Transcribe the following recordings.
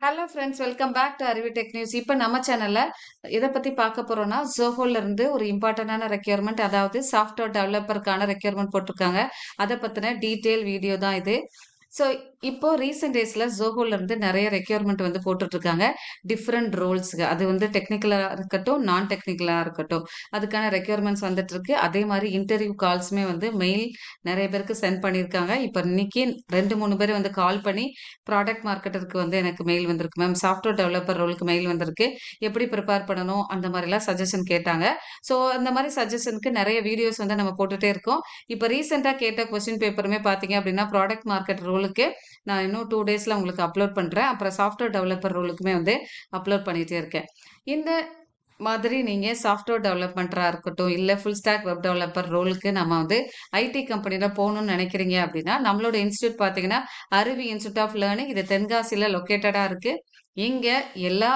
Hello friends, welcome back to Arivu tech news. இப்போ நம்ம சேனல்ல எதை பத்தி பார்க்க போறோம்னா, ஜோஹோல இருந்து ஒரு இம்பார்ட்டன்டான ரெக்யர்மெண்ட், அதாவது சாஃப்ட்வேர் டெவலப்பருக்கான ரெக்யர்மெண்ட் போட்டிருக்காங்க. அதை பத்தின டீட்டெயில் வீடியோ தான் இது. ஸோ இப்போ ரீசெண்ட் டேஸ்ல ஜோஹோல இருந்து நிறைய ரெக்யர்மெண்ட் வந்து போட்டுட்டு இருக்காங்க. டிஃப்ரெண்ட் ரோல்ஸ்க்கு, அது வந்து டெக்னிக்கலா இருக்கட்டும், நான் டெக்னிக்கலா இருக்கட்டும், அதுக்கான ரெக்யர்மெண்ட்ஸ் வந்துட்டு இருக்கு. அதே மாதிரி இன்டர்வியூ கால்ஸுமே வந்து மெயில் நிறைய பேருக்கு சென்ட் பண்ணியிருக்காங்க. இப்போ இன்னைக்கு 2-3 பேர் வந்து கால் பண்ணி ப்ராடக்ட் மார்க்கெட்டருக்கு வந்து எனக்கு மெயில் வந்திருக்கு மேம், சாஃப்ட்வேர் டெவலப்பர் ரோலுக்கு மெயில் வந்திருக்கு, எப்படி ப்ரிப்பேர் பண்ணணும் அந்த மாதிரிலாம் சஜஷன் கேட்டாங்க. ஸோ அந்த மாதிரி சஜஷனுக்கு நிறைய வீடியோஸ் வந்து நம்ம போட்டுட்டே இருக்கோம். இப்போ ரீசெண்டாக கேட்ட கொஸ்டின் பேப்பருமே பார்த்தீங்க அப்படின்னா, ப்ராடக்ட் மார்க்கெட் ரோலுக்கு நான் இன்னும் 2 டேஸில் உங்களுக்கு அப்லோட் பண்ணுறேன். அப்புறம் சாஃப்ட்வேர் டெவலப்பர் ரோலுக்குமே வந்து அப்லோட் பண்ணிகிட்டே இருக்கேன். இந்த மாதிரி நீங்கள் சாஃப்ட்வேர் டெவலப்மெண்ட்டாக இருக்கட்டும், இல்லை ஃபுல் ஸ்டாக் வெப் டெவலப்பர் ரோலுக்கு நம்ம வந்து ஐடி கம்பெனியில் போகணும்னு நினைக்கிறீங்க அப்படின்னா, நம்மளோட இன்ஸ்டியூட் பார்த்தீங்கன்னா அருவி இன்ஸ்டியூட் ஆஃப் லேர்னிங், இது தென்காசியில் லொக்கேட்டடாக இருக்குது. இங்கே எல்லா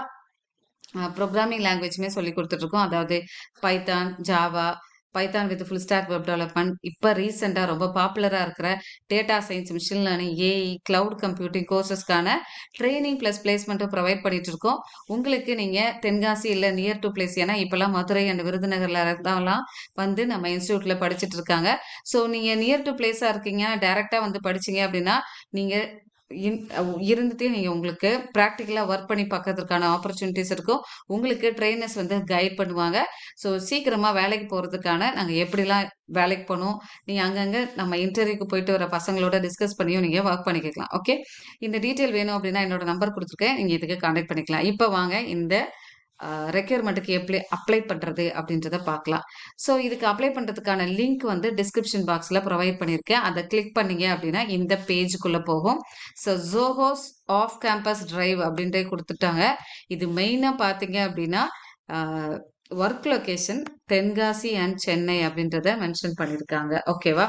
ப்ரோக்ராமிங் லாங்குவேஜுமே சொல்லி கொடுத்துட்ருக்கோம். அதாவது Python, Java, Python with full stack web development, இப்போ ரீசெண்டாக ரொம்ப பாப்புலராக இருக்கிற data science, machine learning, AI, cloud computing கோர்சஸ்க்கான ட்ரைனிங் ப்ளஸ் பிளேஸ்மெண்ட்டும் ப்ரொவைட் பண்ணிட்டு இருக்கோம். உங்களுக்கு நீங்கள் தென்காசி இல்லை நியர் டு பிளேஸ், ஏன்னா இப்போல்லாம் மதுரை அண்ட் விருதுநகரில் இருந்தவங்களாம் வந்து நம்ம இன்ஸ்டியூட்டில் படிச்சுட்டு இருக்காங்க. ஸோ நீங்கள் நியர் டு பிளேஸாக இருக்கீங்க, டைரெக்டாக வந்து படிச்சீங்க அப்படின்னா, நீங்கள் இருந்துட்டே நீங்கள் உங்களுக்கு ப்ராக்டிக்கலாக ஒர்க் பண்ணி பார்க்கறதுக்கான ஆப்பர்ச்சுனிட்டிஸ் இருக்கும். உங்களுக்கு ட்ரெயினர்ஸ் வந்து கைட் பண்ணுவாங்க. ஸோ சீக்கிரமாக வேலைக்கு போகிறதுக்கான நாங்கள் எப்படிலாம் வேலைக்கு போகணும், நீங்கள் அங்கங்கே நம்ம இன்டர்வியூக்கு போயிட்டு வர பசங்களோட டிஸ்கஸ் பண்ணியும் நீங்கள் ஒர்க் பண்ணிக்கலாம். ஓகே, இந்த டீட்டெயில் வேணும் அப்படின்னா என்னோட நம்பர் கொடுத்துருக்கேன், நீங்கள் இதுக்கு கான்டாக்ட் பண்ணிக்கலாம். இப்போ வாங்க இந்த ரெக்யர்மெண்ட்டுக்கு எப்படி அப்ளை பண்ணுறது அப்படின்றத பார்க்கலாம். ஸோ இதுக்கு அப்ளை பண்ணுறதுக்கான லிங்க் வந்து டிஸ்கிரிப்ஷன் பாக்ஸில் ப்ரொவைட் பண்ணியிருக்கேன். அதை கிளிக் பண்ணீங்க அப்படின்னா இந்த பேஜுக்குள்ளே போகும். ஸோ ஜோஹோஸ் ஆஃப் கேம்பஸ் டிரைவ் அப்படின்ட்டு கொடுத்துட்டாங்க. இது மெயினாக பார்த்தீங்க அப்படின்னா work location Tenkasi and Chennai அப்படின்றத மென்ஷன் பண்ணியிருக்காங்க. ஓகேவா?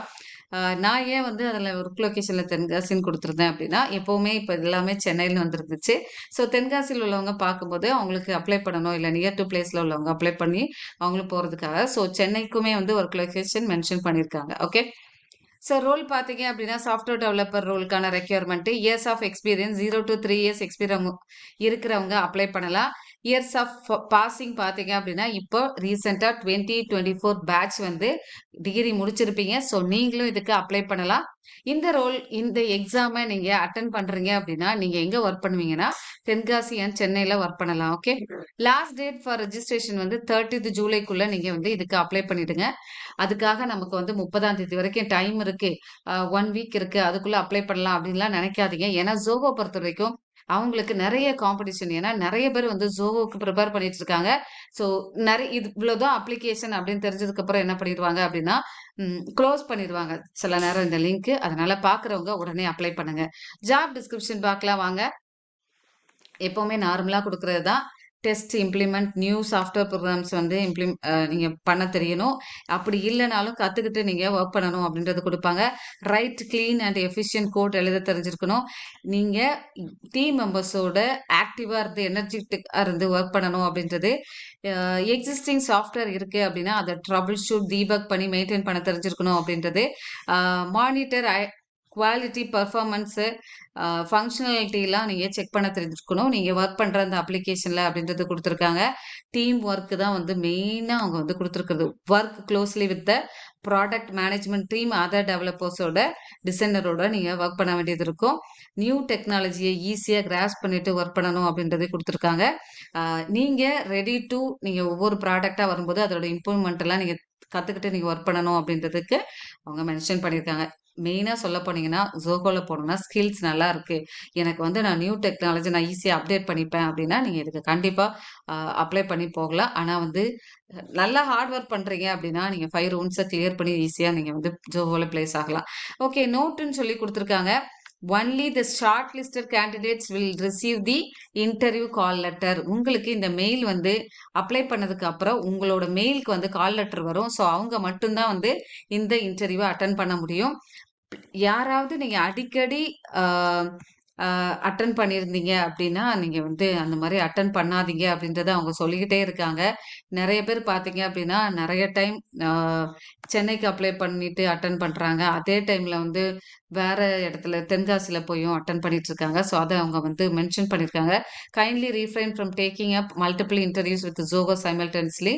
நான் ஏன் வந்து அதில் ஒர்க் லொக்கேஷனில் தென்காசின்னு கொடுத்துருந்தேன் அப்படின்னா, எப்போவுமே இப்போ எல்லாமே சென்னையில் வந்துருந்துச்சு. ஸோ தென்காசியில் உள்ளவங்க பார்க்கும்போது அவங்களுக்கு அப்ளை பண்ணணும், இல்லை நியர் டு பிளேஸில் உள்ளவங்க அப்ளை பண்ணி அவங்களும் போகிறதுக்காக ஸோ சென்னைக்குமே வந்து ஒர்க் லொக்கேஷன் மென்ஷன் பண்ணியிருக்காங்க. ஓகே, ஸோ ரோல் பார்த்தீங்க அப்படின்னா சாஃப்ட்வேர் டெவலப்பர் ரோலுக்கான requirement years of experience 0 to 3 years experience இருக்கிறவங்க அப்ளை பண்ணலாம். இயர்ஸ் ஆஃப் பாசிங் பார்த்தீங்க அப்படின்னா இப்போ ரீசெண்டாக 2024 பேட்ச் வந்து டிகிரி முடிச்சிருப்பீங்க. ஸோ நீங்களும் இதுக்கு அப்ளை பண்ணலாம். இந்த ரோல், இந்த எக்ஸாமை நீங்கள் அட்டன் பண்ணுறீங்க அப்படின்னா நீங்கள் எங்கே ஒர்க் பண்ணுவீங்கன்னா தென்காசி அண்ட் சென்னையில் ஒர்க் பண்ணலாம். Okay, last date for registration வந்து 30th ஜூலைக்குள்ளே நீங்கள் வந்து இதுக்கு அப்ளை பண்ணிடுங்க. அதுக்காக நமக்கு வந்து 30ஆம் தேதி வரைக்கும் டைம் இருக்கு, 1 வீக் இருக்கு, அதுக்குள்ள அப்ளை பண்ணலாம் அப்படின்லாம் நினைக்காதீங்க. ஏன்னா ஜோஹோ பொறுத்த வரைக்கும் அவங்களுக்கு நிறைய காம்படிஷன், ஏன்னா நிறைய பேர் வந்து ஜோஹோக்கு ப்ரிப்பேர் பண்ணிட்டு இருக்காங்க. ஸோ நிறைய இது இவ்வளோதான் அப்ளிகேஷன் அப்படின்னு தெரிஞ்சதுக்கு அப்புறம் என்ன பண்ணிடுவாங்க அப்படின்னா க்ளோஸ் பண்ணிடுவாங்க சில நேரம் இந்த லிங்க். அதனால பார்க்குறவங்க உடனே அப்ளை பண்ணுங்க. ஜாப் டிஸ்கிரிப்ஷன் பார்க்கலாம் வாங்க. எப்போவுமே நார்மலாக கொடுக்குறது தான். Test, implement new software programs வந்து நீங்கள் பண்ண தெரியணும். அப்படி இல்லைனாலும் கற்றுக்கிட்டு நீங்கள் ஒர்க் பண்ணணும் அப்படின்றது கொடுப்பாங்க. Write clean and efficient code எழுத தெரிஞ்சிருக்கணும். நீங்கள் டீம் மெம்பர்ஸோட ஆக்டிவாக இருந்து எனர்ஜெட்டிக்காக இருந்து ஒர்க் பண்ணணும் அப்படின்றது. எக்ஸிஸ்டிங் சாஃப்ட்வேர் இருக்குது அப்படின்னா அதை ட்ரபிள் ஷூட், டீபக் பண்ணி மெயின்டைன் பண்ண தெரிஞ்சிருக்கணும் அப்படின்றது. மானிட்டர் குவாலிட்டி, பர்ஃபார்மன்ஸு, ஃபங்க்ஷனாலிட்டிலாம் நீங்கள் செக் பண்ண தெரிஞ்சுக்கணும் நீங்கள் ஒர்க் பண்ணுற அந்த அப்ளிகேஷனில் அப்படின்றது கொடுத்துருக்காங்க. டீம் ஒர்க்கு தான் வந்து மெயினாக அவங்க வந்து கொடுத்துருக்குறது. Work closely with the product management team, other டெவலப்பர்ஸோட, டிசைனரோட நீங்கள் ஒர்க் பண்ண வேண்டியது இருக்கும். நியூ டெக்னாலஜியை ஈஸியாக கிராஸ் பண்ணிட்டு ஒர்க் பண்ணணும் அப்படின்றதே கொடுத்துருக்காங்க. நீங்கள் ரெடி டு நீங்கள் ஒவ்வொரு ப்ராடக்டாக வரும்போது அதோட இம்ப்ரூவ்மெண்ட் எல்லாம் நீங்கள் கற்றுக்கிட்டு நீங்கள் ஒர்க் பண்ணணும் அப்படின்றதுக்கு அவங்க மென்ஷன் பண்ணியிருக்காங்க. மெயினாக சொல்ல போனீங்கன்னா ஜோஹோவில் போனோம்னா ஸ்கில்ஸ் நல்லா இருக்கு, எனக்கு வந்து நான் நியூ டெக்னாலஜி நான் ஈஸியாக அப்டேட் பண்ணிப்பேன் அப்படின்னா நீங்கள் இதுக்கு கண்டிப்பாக அப்ளை பண்ணி போகலாம். ஆனால் வந்து நல்லா ஹார்ட் ஒர்க் பண்ணுறீங்க அப்படின்னா நீங்கள் 5 ரவுண்ட்ஸை கிளியர் பண்ணி ஈஸியாக நீங்கள் வந்து ஜோஹோவில் பிளேஸ் ஆகலாம். ஓகே, நோட்டுன்னு சொல்லி கொடுத்துருக்காங்க. Only the short listed candidates will receive the interview call letter. உங்களுக்கு இந்த மெயில் வந்து அப்ளை பண்ணதுக்கு அப்புறம் உங்களோட மெயிலுக்கு வந்து கால் லெட்டர் வரும். ஸோ அவங்க மட்டும்தான் வந்து இந்த இன்டர்வியூவை அட்டன் பண்ண முடியும். யாராவது நீங்க அடிக்கடி அட்டெண்ட் பண்ணியிருந்தீங்க அப்படின்னா, நீங்க வந்து அந்த மாரி அட்டெண்ட் பண்ணாதீங்க அப்படின்றத அவங்க சொல்லிக்கிட்டே இருக்காங்க. நெறைய பேர் பார்த்தீங்க அப்படின்னா, நெறைய டைம் அ சென்னைக்கு அப்ளை பண்ணிட்டு அட்டெண்ட் பண்றாங்க. அதே டைம்ல வந்து வேற இடத்துல தென்காசில போயும் அட்டெண்ட் பண்ணிட்டு இருக்காங்க. ஸோ, அத அவங்க வந்து மென்ஷன் பண்ணியிருக்காங்க. Kindly refrain from taking up multiple interviews with Zoho simultaneously.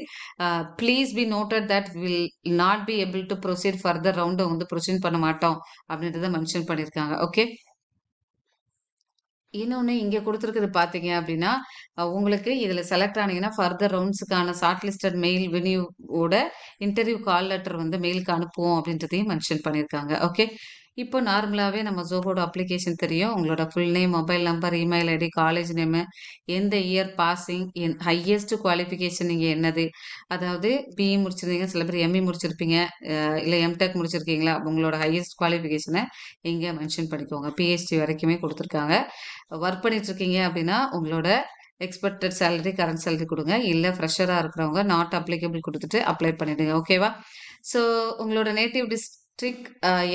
Please be noted that will not be able to proceed further round வந்து ப்ரொசீட் பண்ண மாட்டோம் அப்படின்றத மென்ஷன் பண்ணியிருக்காங்க. ஓகே. இன்னொன்னு இங்க குடுத்துருக்குது பார்த்தீங்க அப்டின்னா, உங்களுக்கு இதுல செலக்ட் ஆனீங்கன்னா, ஃபர்தர் ரவுண்ட்ஸ்க்கான ஷார்ட் லிஸ்டட் மெயில் வென்யூ ஓட இன்டர்வியூ கால் லெட்டர் வந்து மெயிலுக்கு அனுப்புவோம் அப்டின்றதையும் மென்ஷன் பண்ணியிருக்காங்க. ஓகே. இப்போ நார்மலாவே நம்ம Zohoட அப்ளிகேஷன் தெரியும். உங்களோட full name, mobile number, email ID, college name, எந்த இயர் பாசிங், ஹையஸ்ட் குவாலிஃபிகேஷன் நீங்க என்னது? அதாவது பிஇ முடிச்சிருந்தீங்க, சில பேர் எம்இ முடிச்சிருப்பீங்க, இல்ல எம்டெக் முடிச்சிருக்கீங்களா? உங்களோட ஹையஸ்ட் குவாலிஃபிகேஷன இங்க மென்ஷன் பண்ணிக்கோங்க. பிஹெச்டி வரைக்குமே குடுத்துருக்காங்க. ஒர்க் பண்ணிட்டு இருக்கீங்க அப்படின்னா, உங்களோட எக்ஸ்பெக்டட் சேலரி, கரண்ட் சேலரி குடுங்க. இல்ல ஃப்ரெஷரா இருக்கிறவங்க நாட் அப்ளிகபிள் குடுத்துட்டு அப்ளை பண்ணிடுங்க. ஓகேவா? ஸோ உங்களோட நேட்டிவ் டிஸ்ட்ரிக்ட்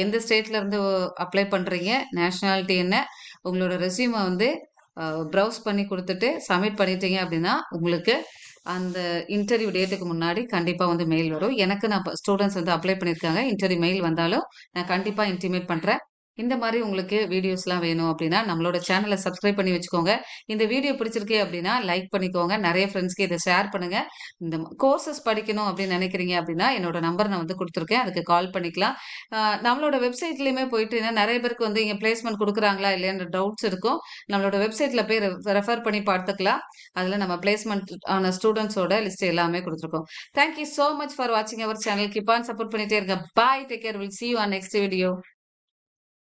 எந்த ஸ்டேட்ல இருந்து அப்ளை பண்றீங்க? நேஷனாலிட்டி என்ன? உங்களோட ரெஸ்யூம வந்து ப்ரௌஸ் பண்ணி குடுத்துட்டு சப்மிட் பண்ணிட்டீங்க அப்படின்னா, உங்களுக்கு அந்த இன்டர்வியூ டேட்டுக்கு முன்னாடி கண்டிப்பா வந்து மெயில் வரும். எனக்கு நான் ஸ்டூடண்ட்ஸ் வந்து அப்ளை பண்ணியிருக்காங்க. இன்டர்வியூ மெயில் வந்தாலும் நான் கண்டிப்பா இன்டிமேட் பண்றேன். இந்த மாரி உங்களுக்கு வீடியோஸ்லாம் வேணும் அப்படின்னா, நம்மளோட சேனல சப்ஸ்கிரைப் பண்ணி வச்சுக்கோங்க. இந்த வீடியோ பிடிச்சிருக்கு அப்படின்னா, லைக் பண்ணிக்கோங்க. நெறைய ஃப்ரெண்ட்ஸ்க்கு இத ஷேர் பண்ணுங்க. இந்த கோர்சஸ் படிக்கணும் அப்படின்னு நெனைக்கிறீங்க அப்படின்னா, என்னோட நம்பர் நான் வந்து குடுத்துருக்கேன். அதுக்கு கால் பண்ணிக்கலாம். நம்மளோட வெப்சைட்லயுமே போயிட்டு ஏன்னா நெறைய பேருக்கு வந்து இங்க பிளேஸ்மென்ட் குடுக்குறாங்களா இல்லையான்ற டவுட்ஸ் இருக்கும். நம்மளோட வெப்சைட்ல போய் ரெஃபர் பண்ணி பார்த்துக்கலாம். அதுல நம்ம பிளேஸ்மென்ட் ஆன ஸ்டூடண்ட்ஸோட லிஸ்ட் எல்லாமே குடுத்துருக்கோம். Thank you so much for வாட்சிங் our channel. Keep on support பண்ணிட்டே இருங்க. Bye. Take care. Will see you on next video.